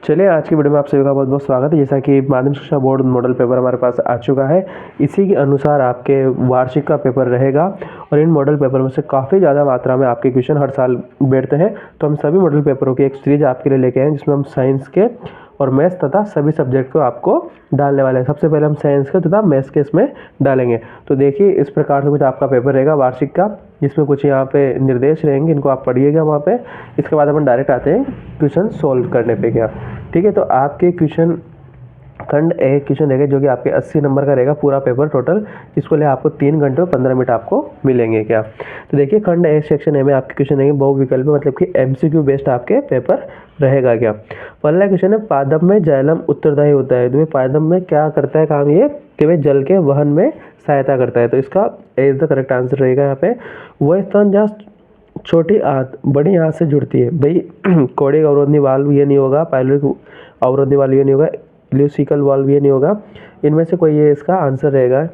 चलिए आज की वीडियो में आप सभी का बहुत बहुत स्वागत है। जैसा कि माध्यमिक शिक्षा बोर्ड मॉडल पेपर हमारे पास आ चुका है, इसी के अनुसार आपके वार्षिक का पेपर रहेगा और इन मॉडल पेपर में से काफ़ी ज़्यादा मात्रा में आपके क्वेश्चन हर साल बैठते हैं। तो हम सभी मॉडल पेपरों की एक सीरीज आपके लिए लेके आए हैं, जिसमें हम साइंस के और मैथ्स तथा सभी सब्जेक्ट को आपको डालने वाले हैं। सबसे पहले हम साइंस के तथा मैथ्स के इसमें डालेंगे। तो देखिए इस प्रकार से कुछ आपका पेपर रहेगा वार्षिक का, जिसमें कुछ यहाँ पे निर्देश रहेंगे, इनको आप पढ़िएगा वहाँ पे। इसके बाद अपन डायरेक्ट आते हैं क्वेश्चन सोल्व करने पे। क्या ठीक है, तो आपके क्वेश्चन खंड ए क्वेश्चन रहेगा जो कि आपके 80 नंबर का रहेगा पूरा पेपर टोटल। इसको लिए आपको 3 घंटे और 15 मिनट आपको मिलेंगे। क्या तो देखिए खंड ए सेक्शन ए में आपके क्वेश्चन रहेंगे बहुविकल्प, मतलब कि एमसीक्यू बेस्ड आपके पेपर रहेगा। क्या पहला क्वेश्चन है, पादप में जाइलम उत्तरदायी होता है। तो भाई पादप में क्या करता है काम, ये कि भाई जल के वहन में सहायता करता है। तो इसका ए इज द करेक्ट आंसर रहेगा। यहाँ पे वह स्थान जहाँ छोटी आंत बड़ी आंत से जुड़ती है, भाई कोड़िक अवरोधनी वाल्व ये नहीं होगा, पाइलोरिक अवरोधनी वाल्व ये नहीं होगा, इल्यूसिकल वाल्व ये नहीं होगा। इनमें से कोई ये इसका आंसर रहेगा।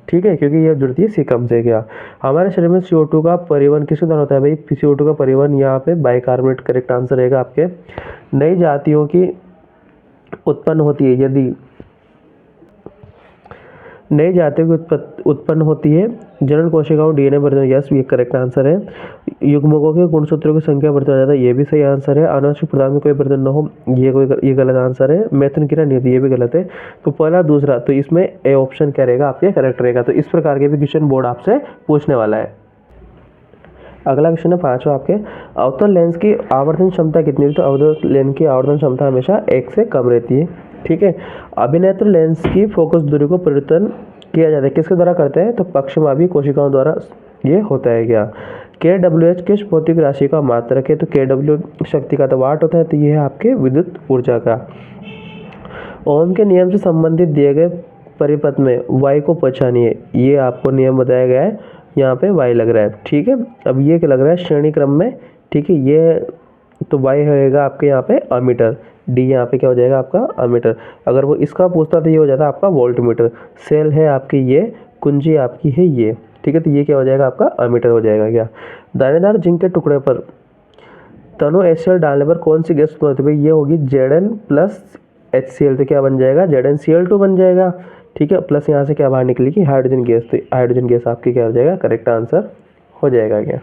ठीक है, क्योंकि ये जुड़ती है सीकम से। क्या हमारे शरीर में CO2 का परिवहन किस द्वारा होता है, भाई CO2 का परिवहन यहाँ पे बाइकार्बोनेट करेक्ट आंसर रहेगा आपके। नई जातियों की उत्पन्न होती है, यदि नई जातियों की उत्पन्न होती है जनन कोशिकाओं DNA बढ़ते हैं, यस ये करेक्ट आंसर है। युग्मकों के गुणसूत्रों की संख्या बढ़ती जाता है, ये भी सही आंसर है। आनुवंशिक पदार्थ में कोई परिवर्तन न हो, ये गलत आंसर है। मैथुन क्रिया नहीं होती, ये भी गलत है। तो पहला दूसरा, तो इसमें ए ऑप्शन क्या रहेगा आपके करेक्ट रहेगा। तो इस प्रकार के भी क्वेश्चन बोर्ड आपसे पूछने वाला है। अगला क्वेश्चन है 5वां आपके, अवतल लेंस की आवर्धन क्षमता कितनी होती है। तो अवतल लेंस की आवर्धन क्षमता हमेशा 1 से कम रहती है। ठीक है, अभिनेत्र लेंस की फोकस दूरी को परिवर्तन किया जाता है, किसके द्वारा करते हैं, तो पक्षमापी कोशिकाओं द्वारा ये होता है। क्या KWH किस भौतिक राशि का मात्रक है। तो KW शक्ति का तो वाट होता है, तो ये है आपके विद्युत ऊर्जा का। ओम के नियम से संबंधित दिए गए परिपथ में y को पहचानिए, ये आपको नियम बताया गया है। यहाँ पे y लग रहा है। ठीक है, अब ये क्या लग रहा है श्रेणी क्रम में। ठीक है, ये तो y होएगा आपके यहाँ पे अमीटर, d यहाँ पे क्या हो जाएगा आपका अमीटर। अगर वो इसका पूछता तो ये हो जाता आपका वोल्ट मीटर। सेल है आपकी ये, कुंजी आपकी है ये। ठीक है, तो ये क्या हो जाएगा आपका अमीटर हो जाएगा। क्या दानेदार जिंक के टुकड़े पर तनो HCl डालने पर कौन सी गैस उत्पन्न होती है, भाई ये होगी Zn प्लस HCl। तो क्या बन जाएगा ZnCl2 बन जाएगा। ठीक है, प्लस यहाँ से क्या बाहर निकलेगी हाइड्रोजन गैस। तो हाइड्रोजन गैस आपकी क्या हो जाएगा करेक्ट आंसर हो जाएगा। क्या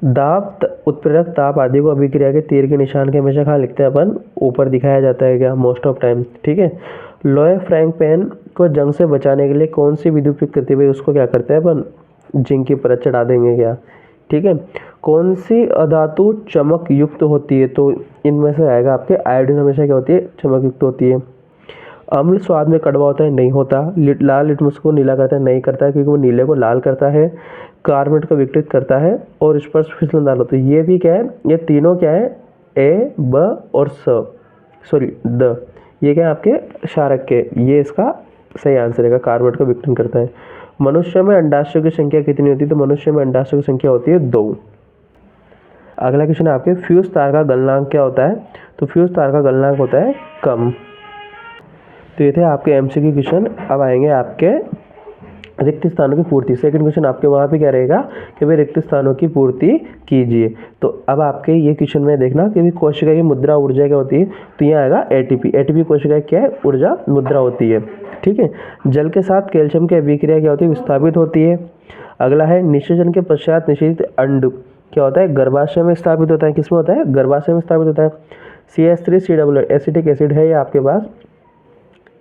दाब उत्प्रेरक ताप आदि को अभिक्रिया के तीर के निशान के हमेशा कहाँ लिखते हैं अपन, ऊपर दिखाया जाता है। क्या मोस्ट ऑफ टाइम। ठीक है, लोहे फ्रैंक पेन को जंग से बचाने के लिए कौन सी विधि उपयोग करती है, भाई उसको क्या करते हैं अपन जिंक की परत चढ़ा देंगे। क्या ठीक है, कौन सी अधातु चमक युक्त होती है, तो इनमें से आएगा आपके आयोडीन हमेशा क्या होती है चमक युक्त होती है। अम्ल स्वाद में कड़वा होता है, नहीं होता। लाल लिटमस को नीला करता है, नहीं करता है, क्योंकि वो नीले को लाल करता है। कार्बोनेट को विकृत करता है और स्पर्श फिसलनदार होता है। ये भी क्या है, ये तीनों क्या है ए ब और द, ये क्या है आपके क्षारक के, ये इसका सही आंसर है। कार्बोनेट को विकृत करता है। मनुष्य में अंडाशयों की संख्या कितनी होती है, तो मनुष्य में अंडाशयों की संख्या होती है 2। अगला क्वेश्चन है आपके, फ्यूज तार का गलनांक क्या होता है। तो फ्यूज तार का गलनांक होता है कम। तो ये थे आपके एमसीक्यू क्वेश्चन। अब आएंगे आपके रिक्त स्थानों की पूर्ति। सेकंड क्वेश्चन आपके वहाँ पे क्या रहेगा कि भाई रिक्त स्थानों की पूर्ति कीजिए। तो अब आपके ये क्वेश्चन में देखना कि कोशिका की मुद्रा ऊर्जा क्या होती है। तो यहाँ आएगा एटीपी कोशिका क्या है ऊर्जा मुद्रा होती है। ठीक है, जल के साथ कैल्शियम की अभिक्रिया क्या होती है विस्थापित होती है। अगला है निषेचन के पश्चात निषेचित अंड क्या होता है गर्भाशय में स्थापित होता है। किसमें होता है गर्भाशय में स्थापित होता है। CH3COO एसिटिक एसिड है ये आपके पास।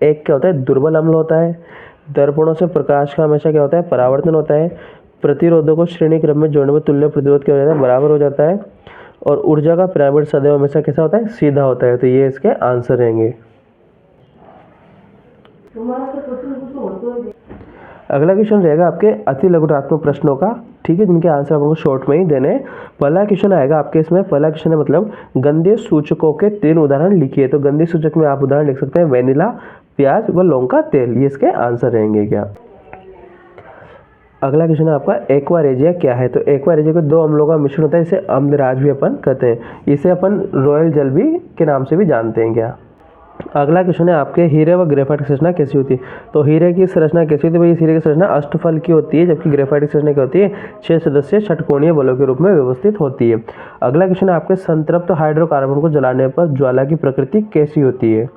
एक क्या होता है दुर्बल अम्ल होता है। दर्पणों से प्रकाश का हमेशा क्या होता है परावर्तन होता है। प्रतिरोधों को श्रेणी क्रम में जोड़ने पर तुल्य प्रतिरोध क्या हो जाता है बराबर हो जाता है। और ऊर्जा का पिरामिड सदैव हमेशा कैसा होता है सीधा होता है। तो ये इसके आंसर रहेंगे। अगला क्वेश्चन रहेगा आपके अति लघुतात्मक प्रश्नों का। ठीक है, जिनके आंसर आपको शॉर्ट में ही देने हैं। पहला क्वेश्चन आएगा आपके इसमें, पहला क्वेश्चन है मतलब गंधीय सूचकों के 3 उदाहरण लिखिए। तो गंधीय सूचक में आप उदाहरण लिख सकते हैं वेनिला, प्याज व लौंग का तेल, ये इसके आंसर रहेंगे। क्या अगला क्वेश्चन है आपका एक्वारेजिया क्या है। तो एक्वारेजिया को 2 अम्लों का मिश्रण होता है, इसे अम्लराज भी अपन कहते हैं। इसे अपन रॉयल जल भी के नाम से भी जानते हैं। क्या अगला क्वेश्चन है आपके हीरे व ग्रेफाइट की संरचना कैसी होती है। तो हीरे की संरचना कैसी होती है भाई, इस हीरे की संरचना अष्टफल की होती है, जबकि ग्रेफाइट की संरचना क्या होती है, 6 सदस्यीय षटकोणीय बलों के रूप में व्यवस्थित होती है। अगला क्वेश्चन है आपके संतृप्त हाइड्रोकार्बन को जलाने पर ज्वाला की प्रकृति कैसी होती है।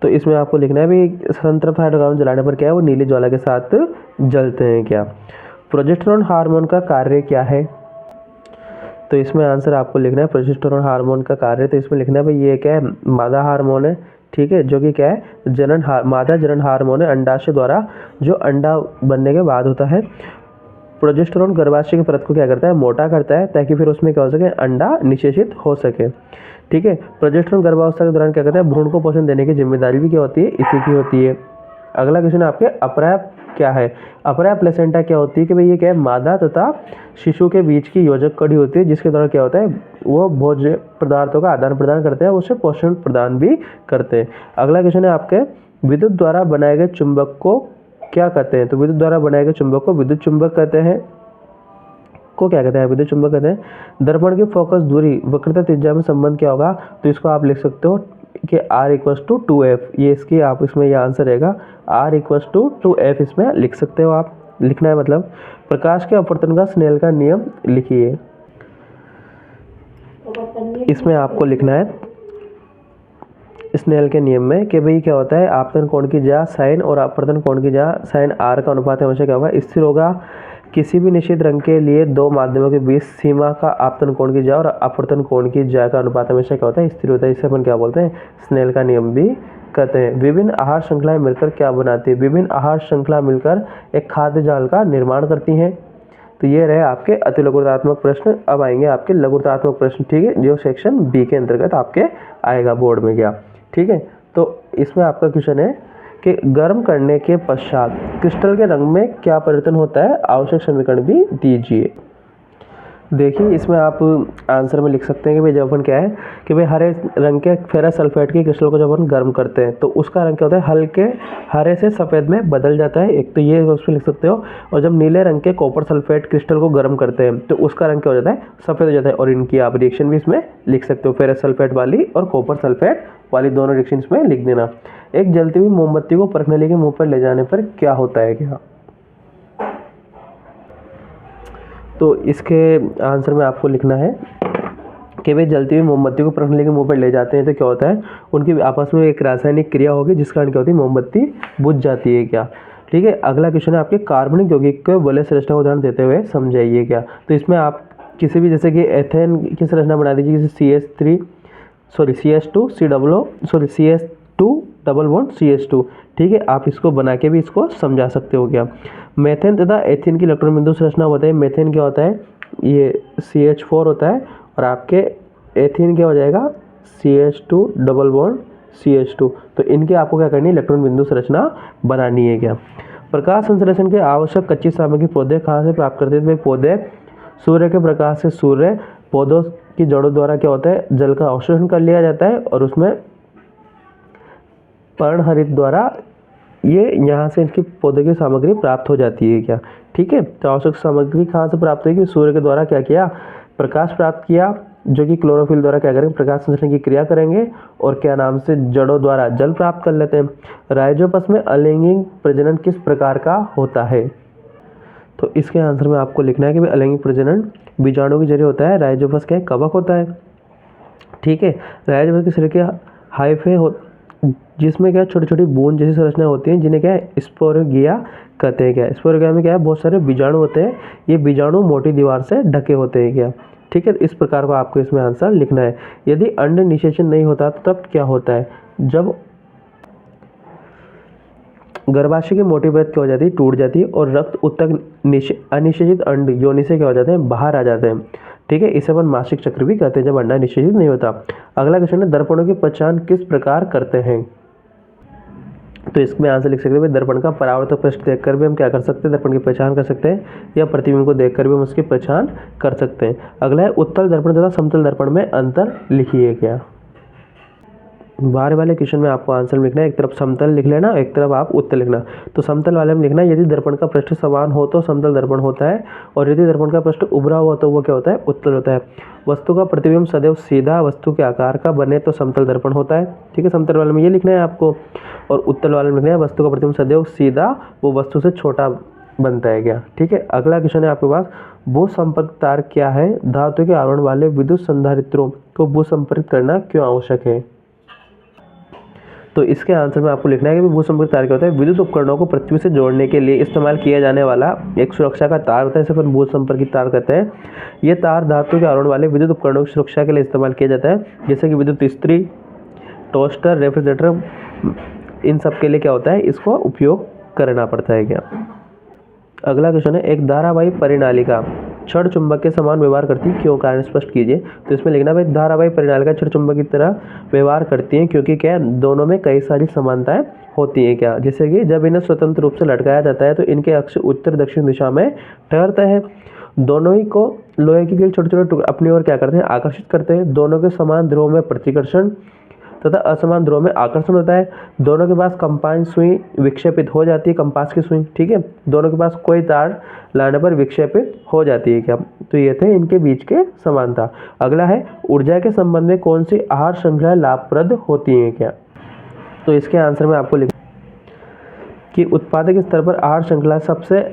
तो इसमें आपको लिखना है भी संतृप्त हाइड्रोकार्बन जलाने पर क्या है, वो नीली ज्वाला के साथ जलते हैं क्या। प्रोजेस्टेरोन हार्मोन का कार्य क्या है। तो इसमें आंसर आपको लिखना है प्रोजेस्टेरोन हार्मोन का कार्य, तो इसमें लिखना है भाई ये क्या है, मादा हार्मोन है, ठीक है, जो कि क्या है मादा जनन हार्मोन है, अंडाशय द्वारा जो अंडा बनने के बाद होता है। प्रोजेस्टेरोन गर्भाशय की परत को क्या करता है, मोटा करता है, ताकि फिर उसमें क्या हो सके, अंडा निषेचित हो सके, ठीक है। प्रोजेस्टेरोन गर्भावस्था के दौरान क्या करता है, भ्रूण को पोषण देने की जिम्मेदारी भी क्या होती है, इसी की होती है। अगला क्वेश्चन आपके अपराय क्या है। अपराय प्लेसेंटा क्या होती है कि भाई ये क्या है, मादा तथा शिशु के बीच की योजक कड़ी होती है, जिसके द्वारा क्या होता है, वो भोज्य पदार्थों का आदान प्रदान करते हैं, उसे पोषण प्रदान भी करते हैं। अगला क्वेश्चन है आपके विद्युत द्वारा बनाए गए चुंबक को क्या कहते हैं। तो विद्युत द्वारा बनाए गए चुंबक को विद्युत चुंबक कहते हैं, को क्या कहते हैं, विद्युत चुंबक कहते हैं। दर्पण की फोकस दूरी वक्रता त्रिज्या में संबंध क्या होगा। तो इसको आप लिख सकते हो कि R = 2f, ये इसकी आप इसमें ये आंसर रहेगा, R = 2f इसमें लिख सकते हो आप, लिखना है मतलब। प्रकाश के अपवर्तन का स्नेल का नियम लिखिए, इसमें आपको लिखना है स्नेल के नियम में कि भाई क्या होता है, आपतन कोण की जगह साइन और अपवर्तन कोण की जगह साइन R का अनुपात हमेशा क्या होगा, स्थिर होगा। किसी भी निश्चित रंग के लिए दो माध्यमों के बीच सीमा का आपतन कोण की जगह और अपवर्तन कोण की जगह का अनुपात हमेशा क्या होता है, स्थिर होता है। इसे अपन क्या बोलते हैं, स्नेल का नियम भी कहते हैं। विभिन्न आहार श्रृंखलाएं मिलकर क्या बनाती है। विभिन्न आहार श्रृंखला मिलकर एक खाद्य जाल का निर्माण करती हैं। तो ये रहे आपके अति लघुतात्मक प्रश्न। अब आएंगे आपके लघुतात्मक प्रश्न, ठीक है, जो सेक्शन बी के अंतर्गत आपके आएगा बोर्ड में गया, ठीक है। तो इसमें आपका क्वेश्चन है कि गर्म करने के पश्चात क्रिस्टल के रंग में क्या परिवर्तन होता है, आवश्यक समीकरण भी दीजिए। देखिए इसमें आप आंसर में लिख सकते हैं कि भाई जब अपन क्या है कि भाई हरे रंग के फेरस सल्फेट के क्रिस्टल को जब अपन गर्म करते हैं तो उसका रंग क्या होता है, हल्के हरे से सफ़ेद में बदल जाता है, एक तो ये उसमें लिख सकते हो। और जब नीले रंग के कॉपर सल्फेट क्रिस्टल को गर्म करते हैं तो उसका रंग क्या हो जाता है, सफ़ेद हो जाता है। और इनकी आप रिएक्शन भी इसमें लिख सकते हो, फेरस सल्फेट वाली और कॉपर सल्फेट वाली दोनों रिएक्शन इसमें लिख देना। एक जलती हुई मोमबत्ती को परखने के मुँह पर ले जाने पर क्या होता है क्या। तो इसके आंसर में आपको लिखना है कि वे जलती हुई मोमबत्ती को परखने के मुंह पर ले जाते हैं तो क्या होता है, उनकी आपस में एक रासायनिक क्रिया होगी जिस कारण क्या होती है, मोमबत्ती बुझ जाती है क्या, ठीक है। अगला क्वेश्चन है आपके कार्बनिक यौगिक के वलय संरचना को उदाहरण देते हुए समझाइए क्या। तो इसमें आप किसी भी जैसे कि एथेन की संरचना बना दीजिए, जैसे CS2 ठीक है, आप इसको बना के भी इसको समझा सकते हो क्या। मेथेन तथा एथेन की इलेक्ट्रॉन बिंदु संरचना बताइए। मेथेन क्या होता है, ये CH4 होता है और आपके एथेन क्या हो जाएगा, CH2 डबल बॉन्ड CH2। तो इनके आपको क्या करनी है, इलेक्ट्रॉन बिंदु संरचना बनानी है क्या। प्रकाश संश्लेषण के आवश्यक कच्ची सामग्री पौधे कहाँ से प्राप्त करते हैं। भाई पौधे सूर्य के प्रकाश से, सूर्य पौधों की जड़ों द्वारा क्या होता है, जल का अवशोषण कर लिया जाता है और उसमें पर्णहरित द्वारा ये यहाँ से इनकी पौधे की सामग्री प्राप्त हो जाती है क्या, ठीक है। तो आवश्यक सामग्री कहाँ से प्राप्त होगी, सूर्य के द्वारा क्या किया, प्रकाश प्राप्त किया, जो कि क्लोरोफिल द्वारा क्या करेंगे, प्रकाश संश्लेषण की क्रिया करेंगे और क्या नाम से जड़ों द्वारा जल प्राप्त कर लेते हैं। राइजोपस में अलैंगिक प्रजनन किस प्रकार का होता है। तो इसके आंसर में आपको लिखना है कि अलैंगिक प्रजनन बीजाणु के जरिए होता है। राइजोपस क्या है, कवक होता है, ठीक है। राइजोपस के शरीर के हाइफे जिसमें क्या छोटी छोटी बूंद जैसी संरचना होती हैं, जिन्हें क्या है, स्पोरोगिया कहते हैं क्या। स्पोरोगिया में क्या है, बहुत सारे बीजाणु होते हैं, ये बीजाणु मोटी दीवार से ढके होते हैं क्या, ठीक है। इस प्रकार को आपको इसमें आंसर लिखना है। यदि अंड निषेचन नहीं होता तो तब क्या होता है, जब गर्भाशय की मोटी परत क्या हो जाती है, टूट जाती है और रक्त उत्तक अनिषेचित अंड योनि से क्या हो जाते हैं, बाहर आ जाते हैं, ठीक है। इसे अपन मासिक चक्र भी कहते हैं जब अंडा निषेचित नहीं होता। अगला क्वेश्चन है, दर्पणों की पहचान किस प्रकार करते हैं। तो इसमें आंसर लिख सकते हैं, दर्पण का परावर्तक पृष्ठ देखकर भी हम क्या कर सकते हैं, दर्पण की पहचान कर सकते हैं, या प्रतिबिंब को देखकर भी हम उसकी पहचान कर सकते हैं। अगला है, उत्तल दर्पण तथा समतल दर्पण में अंतर लिखिए क्या। बाहर वाले क्वेश्चन में आपको आंसर लिखना है, एक तरफ समतल लिख लेना, एक तरफ आप उत्तल लिखना। तो समतल वाले में लिखना है यदि दर्पण का पृष्ठ समान हो तो समतल दर्पण होता है, और यदि दर्पण का पृष्ठ उभरा हुआ तो वो क्या होता है, उत्तल होता है। वस्तु का प्रतिबिंब सदैव सीधा वस्तु के आकार का बने तो समतल दर्पण होता है। ठीक है, समतल वाले में ये लिखना है आपको, और उत्तल वाले में लिखना है वस्तु का प्रतिबिंब सदैव सीधा वो वस्तु से छोटा बनता है क्या। ठीक है, अगला क्वेश्चन है आपके पास, भू संपर्क तार क्या है, धातु के आवरण वाले विद्युत संधारित्रों को भू संपर्क करना क्यों आवश्यक है। तो इसके आंसर में आपको लिखना है कि भू संपर्क तार क्या होता है, विद्युत उपकरणों को पृथ्वी से जोड़ने के लिए इस्तेमाल किया जाने वाला एक सुरक्षा का तार होता है, इसे अपन भू संपर्कित तार कहते हैं। ये तार धातु के आवरण वाले विद्युत उपकरणों की सुरक्षा के लिए इस्तेमाल किया जाता है, जैसे कि विद्युत इस्त्री, टोस्टर, रेफ्रिजरेटर, इन सब के लिए क्या होता है, इसको उपयोग करना पड़ता है क्या। अगला क्वेश्चन है, एक धारावाही परिनालिका क्षण चुंबक के समान व्यवहार करती है, क्यों, कारण स्पष्ट कीजिए। तो इसमें लिखना भाई धारावाही परिनालिका क्षण चुंबक की तरह व्यवहार करती हैं क्योंकि क्या दोनों में कई सारी समानताएं होती हैं क्या। जैसे कि जब इन्हें स्वतंत्र रूप से लटकाया जाता है तो इनके अक्ष उत्तर दक्षिण दिशा में ठहरते हैं। दोनों ही को लोहे के छोटे छोटे टुकड़े अपनी ओर क्या करते हैं, आकर्षित करते हैं। दोनों के समान ध्रुव में प्रतिकर्षण तथा असमान ध्रुव में आकर्षण होता है। दोनों के पास कंपास सुई विक्षेपित हो जाती है, कंपास की सुई। ठीक है, दोनों के पास कोई तार लाने पर विक्षेपित हो जाती है क्या। तो ये थे इनके बीच के समानता। अगला है, ऊर्जा के संबंध में कौन सी आहार श्रृंखला लाभप्रद होती है क्या। तो इसके आंसर में आपको लिख कि उत्पादक स्तर पर आहार श्रृंखला सबसे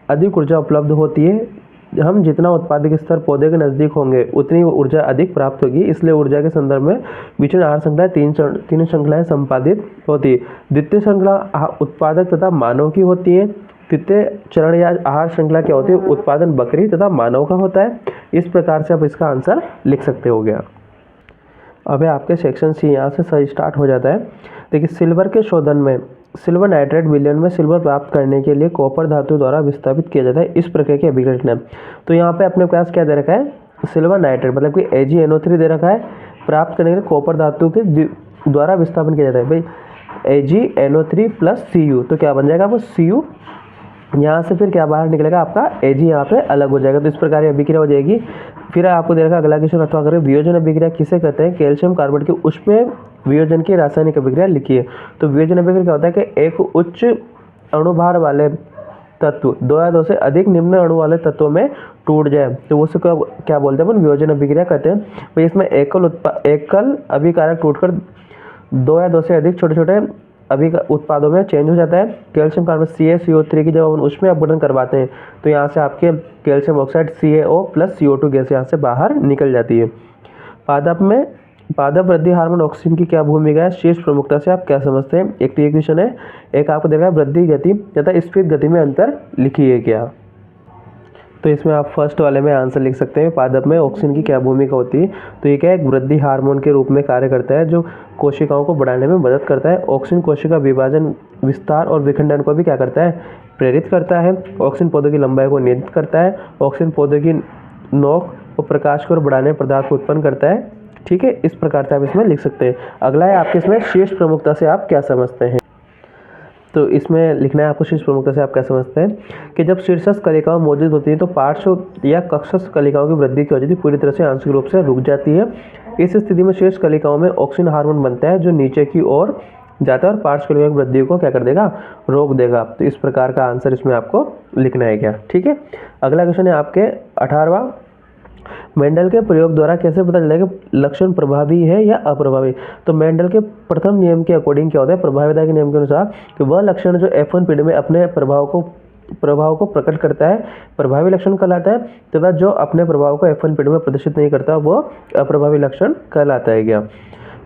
अधिक ऊर्जा उपलब्ध होती है। हम जितना उत्पादक स्तर पौधे के नज़दीक होंगे उतनी ऊर्जा अधिक प्राप्त होगी, इसलिए ऊर्जा के संदर्भ में विचरण आहार श्रृंखला तीन श्रृंखलाएं संपादित होती है। द्वितीय श्रृंखला उत्पादक तथा मानव की होती है। तृतीय चरण या आहार श्रृंखला क्या होती है, उत्पादन बकरी तथा मानव का होता है। इस प्रकार से आप इसका आंसर लिख सकते हो गया। अब आपके सेक्शन सी यहाँ से सही स्टार्ट हो जाता है। देखिए, सिल्वर के शोधन में सिल्वर नाइट्रेट विलयन में सिल्वर प्राप्त करने के लिए कॉपर धातु द्वारा विस्थापित किया जाता है, इस प्रकार की अभिघटना। तो यहाँ पे अपने पास क्या दे रखा है, सिल्वर नाइट्रेट मतलब कि AgNO3 दे रखा है, प्राप्त करने के लिए कॉपर धातु के द्वारा विस्थापन किया जाता है। भाई AgNO3 प्लस Cu, तो क्या बन जाएगा वो Cu, यहाँ से फिर क्या बाहर निकलेगा आपका Ag, यहाँ पे अलग हो जाएगा। तो इस प्रकार की अभिक्रिया हो जाएगी। फिर आपको देखा अगला क्वेश्चन अथवा करें, वियोजन अभिक्रिया किसे कहते हैं, कैल्शियम कार्बोनेट के उष्म वियोजन की रासायनिक अभिक्रिया लिखिए। तो वियोजन अभिक्रिया क्या होता है कि एक उच्च अणुभार वाले तत्व दो या दो से अधिक निम्न अणु वाले तत्वों में टूट जाए तो उसे क्या बोलते हैं, अपन वियोजन अभिक्रिया कहते हैं। भाई इसमें एकल अभिकारक टूटकर दो या दो से अधिक छोटे छोटे अभी उत्पादों में चेंज हो जाता है। कैल्शियम कार्बोनेट CaCO3 की जब हम उसमें अपघटन करवाते हैं तो यहाँ से आपके calcium oxide CaO plus CO2 gas यहाँ से बाहर निकल जाती है। पादप वृद्धि हार्मोन ऑक्सीजन की क्या भूमिका है, शीर्ष प्रमुखता से आप क्या समझते हैं। एक तो ये क्वेश्चन है, एक आपको देखा है वृद्धि गति तथा स्फीत गति में अंतर लिखिए क्या। तो इसमें आप फर्स्ट वाले में आंसर लिख सकते हैं, पादप में ऑक्सीजन की क्या भूमिका होती है। तो ये क्या है, एक वृद्धि हार्मोन के रूप में कार्य करता है जो कोशिकाओं को बढ़ाने में मदद करता है। ऑक्सीजन कोशिका विभाजन, विस्तार और विखंडन को भी क्या करता है, प्रेरित करता है। ऑक्सीजन पौधों की लंबाई को नियंत्रित करता है। ऑक्सीजन पौधों की नोक और प्रकाश को बढ़ाने पदार्थ को उत्पन्न करता है। ठीक है, इस प्रकार से आप इसमें लिख सकते हैं। अगला है आपके इसमें शीर्ष प्रमुखता से आप क्या समझते हैं। तो इसमें लिखना है आपको शीर्ष प्रमुखता से आप क्या समझते हैं कि जब शीर्षस्थ कलिकाएं मौजूद होती हैं तो पार्श्व या कक्षस्थ कलिकाओं की वृद्धि की वजह से पूरी तरह से आंशिक रूप से रुक जाती है। इस स्थिति में शीर्ष कलिकाओं में ऑक्सीजन हार्मोन बनता है जो नीचे की ओर जाता है और पार्श्व कलिकाओं की वृद्धि को क्या कर देगा, रोक देगा। तो इस प्रकार का आंसर इसमें आपको लिखना है क्या। ठीक है, अगला क्वेश्चन है आपके 18वां, मेंडल के प्रयोग द्वारा कैसे पता चलता है कि लक्षण प्रभावी है या अप्रभावी। तो मेंडल के प्रथम नियम के अकॉर्डिंग क्या होता है, प्रभाविता के नियम के अनुसार कि वह लक्षण जो F1 पीढ़ी में अपने प्रभाव को प्रकट करता है प्रभावी लक्षण कहलाता है, तथा जो अपने प्रभाव को F1 पीढ़ी में प्रदर्शित नहीं करता वो अप्रभावी लक्षण कहलाता है क्या।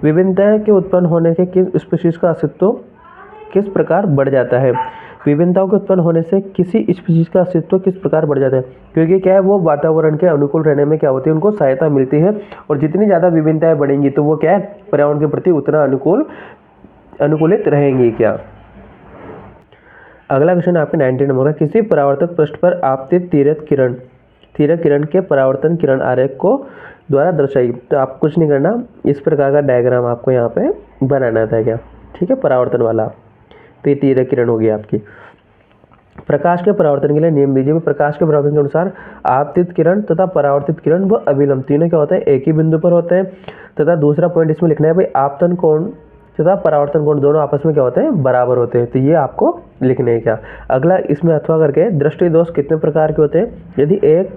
विभिन्नताएं के उत्पन्न होने के किस स्पीशीज का अस्तित्व किस प्रकार बढ़ जाता है। विभिन्नताओं के उत्पन्न होने से किसी स्पीशीज का अस्तित्व किस प्रकार बढ़ जाता है, क्योंकि क्या है वो वातावरण के अनुकूल रहने में क्या होती है, उनको सहायता मिलती है। और जितनी ज़्यादा विभिन्नताएं बढ़ेंगी तो वो क्या है, पर्यावरण के प्रति उतना अनुकूलित रहेंगी क्या। अगला क्वेश्चन आपके 19 नंबर का, किसी परावर्तक पृष्ठ पर आपतित तीरक किरण के परावर्तन किरण आरेख को द्वारा दर्शाई। तो आप कुछ नहीं करना, इस प्रकार का डायग्राम आपको यहाँ पे बनाना था क्या। ठीक है, परावर्तन वाला, तो ये तीरक किरण होगी आपकी। प्रकाश के परावर्तन के लिए नियम दीजिए। प्रकाश के परावर्तन के अनुसार आपतित किरण तथा परावर्तित किरण व अभिलंब तीनों क्या होते हैं, एक ही बिंदु पर होते हैं। तथा दूसरा पॉइंट इसमें लिखना है भाई, आपतन कोण तथा परावर्तन कोण दोनों आपस में क्या होते हैं, बराबर होते हैं। तो ये आपको लिखने है क्या। अगला इसमें अथवा करके दृष्टि दोष कितने प्रकार के होते हैं, यदि एक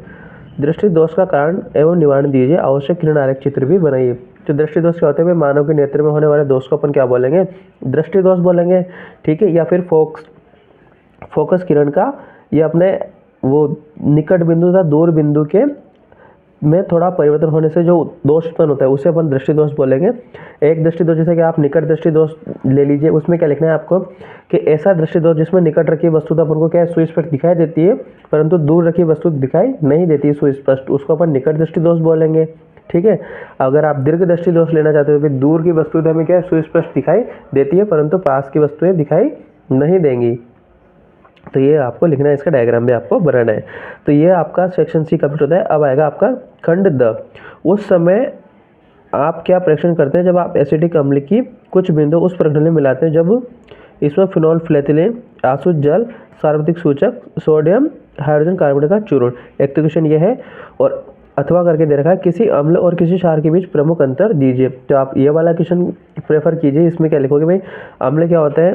दृष्टि दोष का कारण एवं निवारण दीजिए, आवश्यक किरण आरेख चित्र भी बनाइए। तो दृष्टि दोष क्या होते हैं भाई, मानव के नेत्र में होने वाले दोष को अपन क्या बोलेंगे, दृष्टि दोष बोलेंगे, ठीक है। या फिर फोकस किरण का, या अपने वो निकट बिंदु तथा दूर बिंदु के में थोड़ा परिवर्तन होने से जो दोष उत्पन्न होता है उसे अपन दृष्टि दोष बोलेंगे। एक दृष्टि दोष जैसे कि आप निकट दृष्टि दोष ले लीजिए, उसमें क्या लिखना है आपको कि ऐसा दृष्टि दोष जिसमें निकट रखी वस्तु तो अपन को क्या है, सुस्पष्ट दिखाई देती है, परंतु दूर रखी वस्तु दिखाई नहीं देती है सुस्पष्ट, उसको अपन निकट दृष्टि दोष बोलेंगे, ठीक है। अगर आप दीर्घ दृष्टि दोष लेना चाहते हो कि दूर की वस्तु तो हमें क्या है, सुस्पष्ट दिखाई देती है परंतु पास की वस्तुएं दिखाई नहीं देंगी, तो ये आपको लिखना है, इसका डायग्राम भी आपको बनाना है। तो ये आपका सेक्शन सी कंप्लीट होता है। अब आएगा आपका खंड द। उस समय आप क्या परीक्षण करते हैं, जब आप एसिटिक अम्ल की कुछ बिंदु उस प्रश्न में मिलाते हैं जब इसमें फिनॉल फ्लेथिलीन, आसुत जल, सार्वत्रिक सूचक, सोडियम हाइड्रोजन कार्बोनेट का चूर्ण। एक तो क्वेश्चन ये है, और अथवा करके दे रखा है, किसी अम्ल और किसी क्षार के बीच प्रमुख अंतर दीजिए। तो आप ये वाला क्वेश्चन प्रेफर कीजिए। इसमें क्या लिखोगे भाई, अम्ल क्या होता है,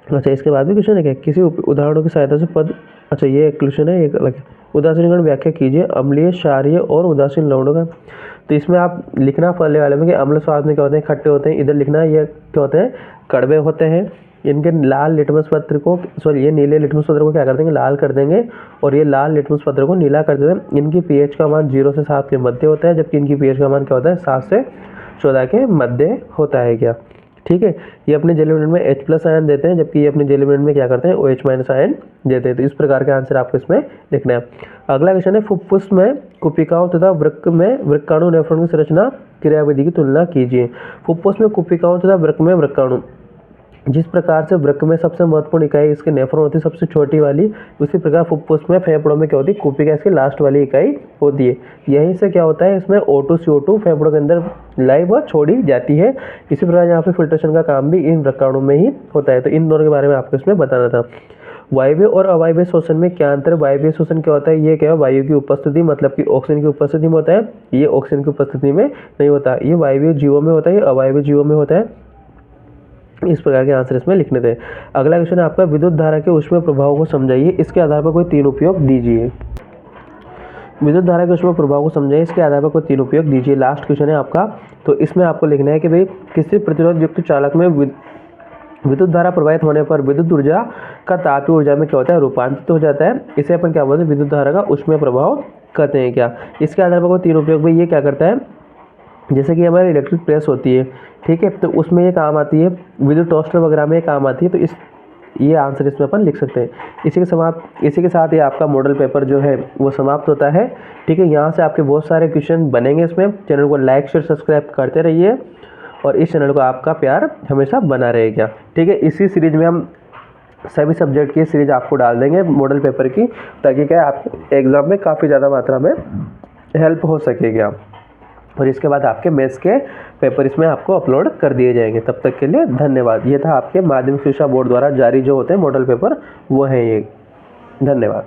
अच्छा इसके बाद भी क्वेश्चन है क्या, किसी उदाहरणों की सहायता से पद, अच्छा ये एक क्वेश्चन है, एक अलग है। उदासीनीकरण व्याख्या कीजिए अम्लीय, क्षारीय और उदासीन लवणों का। तो इसमें आप लिखना फलने वाले में कि अम्ल स्वाद में क्या होते हैं, खट्टे होते हैं। इधर लिखना है ये क्या होते हैं, कड़वे होते हैं। इनके लाल लिटमस पत्र को, सॉरी ये नीले लिटमस पत्र को क्या कर देंगे, लाल कर देंगे, और ये लाल लिटमस पत्र को नीला कर देते हैं। इनकी पीएच का मान 0 से 7 के मध्य होता है, जबकि इनकी पीएच का मान क्या होता है, 7 से 14 के मध्य होता है क्या, ठीक है। ये अपने जल एलिमेंट में H+ आयन देते हैं, जबकि ये अपने जल एलिमेंट में क्या करते हैं, OH- आयन देते हैं। तो इस प्रकार का आंसर आपको इसमें लिखना है। अगला क्वेश्चन है, फुफ्फुस में कुपिकाओं तथा वृक्क में वृक्काणु नेफ्रॉन की संरचना क्रियाविधि की तुलना कीजिए। फुफ्फुस में कुपिकाओं तथा वृक्क में वृक्काणु, जिस प्रकार से वृक्क में सबसे महत्वपूर्ण इकाई इसके नेफ्रॉन होती है सबसे छोटी वाली, उसी प्रकार फुफ्फुस में फेफड़ों में क्या होती है, कुपिका इसकी लास्ट वाली इकाई होती है। यहीं से क्या होता है, इसमें O2 CO2 फेफड़ों के अंदर लाइव व छोड़ी जाती है। इसी प्रकार यहाँ पे फिल्ट्रेशन का काम भी इन वृक्काणु में ही होता है। तो इन दोनों के बारे में आपको इसमें बताना था। वायवीय और अवायवीय शोषण में क्या अंतर है। वायवीय शोषण क्या होता है, ये क्या है, वायु की उपस्थिति, मतलब कि ऑक्सीजन की उपस्थिति में होता है। ये ऑक्सीजन की उपस्थिति में नहीं होता। ये वायवीय जीवों में होता है, ये अवायवीय जीवों में होता है। इस प्रकार के आंसर इसमें लिखने थे। अगला क्वेश्चन है आपका, विद्युत धारा के ऊष्मीय प्रभाव को समझाइए, इसके आधार पर कोई 3 उपयोग दीजिए। विद्युत धारा के ऊष्मीय प्रभाव को समझाइए, इसके आधार पर कोई 3 उपयोग दीजिए। लास्ट क्वेश्चन है आपका। तो इसमें आपको लिखना है कि भाई किसी प्रतिरोध युक्त चालक में विद्युत धारा प्रवाहित होने पर विद्युत ऊर्जा का तापीय ऊर्जा में क्या होता है, रूपांतरित हो जाता है। इसे अपन क्या बोलते हैं, विद्युत धारा का ऊष्मीय प्रभाव कहते हैं क्या। इसके आधार पर कोई 3 उपयोग, भाई ये क्या करता है, जैसे कि हमारी इलेक्ट्रिक प्रेस होती है, ठीक है, तो उसमें ये काम आती है, विद्युत टोस्टर वगैरह में ये काम आती है। तो ये आंसर इसमें अपन लिख सकते हैं। इसी के साथ ये आपका मॉडल पेपर जो है वो समाप्त होता है, ठीक है। यहाँ से आपके बहुत सारे क्वेश्चन बनेंगे इसमें। चैनल को लाइक शेयर सब्सक्राइब करते रहिए, और इस चैनल को आपका प्यार हमेशा बना रहेगा, ठीक है। इसी सीरीज में हम सभी सब्जेक्ट की सीरीज आपको डाल देंगे मॉडल पेपर की, ताकि क्या आप एग्ज़ाम में काफ़ी ज़्यादा मात्रा में हेल्प हो सकेगा। और इसके बाद आपके मैथ्स के पेपर इसमें आपको अपलोड कर दिए जाएंगे। तब तक के लिए धन्यवाद। ये था आपके माध्यमिक शिक्षा बोर्ड द्वारा जारी जो होते हैं मॉडल पेपर, वो है ये। धन्यवाद।